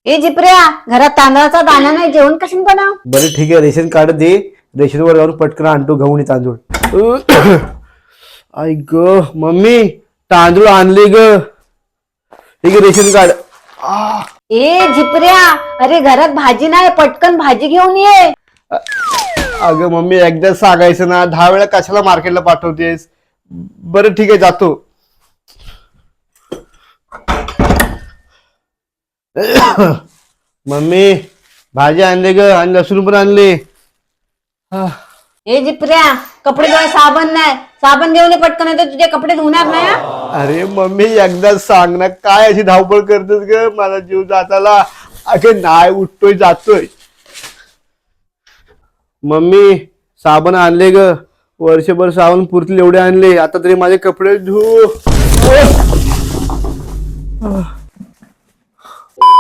ए जिप्रिया, घरात तांदळाचा दाणा नाही, जेवण कशाने बनव? बरं ठीक आहे, रेशन कार्ड दे. रेशनवर जाऊन पटकन आणतो गहू आणि तांदूळ. आई ग मम्मी, तांदूळ आणले ग. ठीक आहे, रेशन कार्ड. ए जिप्रिया, अरे घरात भाजी नाही, पटकन भाजी घेऊन ये. अगं मम्मी, एकदा सांगायचं ना, 10 वेळा कशाला मार्केटला पाठवतेस. बरं ठीक आहे, जातो. मम्मी, भाजी आणले ग आणि लसूण पण आणले. ए जिप्रिया, कपडे धुवाय साबण नाही, साबण घेऊन ये पटकन, नाही तर तुझे कपडे धुणार नाही हा? अरे मम्मी, एकदा सांग ना, काय अशी धावपळ करतेस ग, मला जीव जाताला. अगं नाही, उठतोय जातोय. मम्मी, साबण आणले ग, वर्षभर साबण पुरतील एवढे आणले, आता तरी माझे कपडे धु.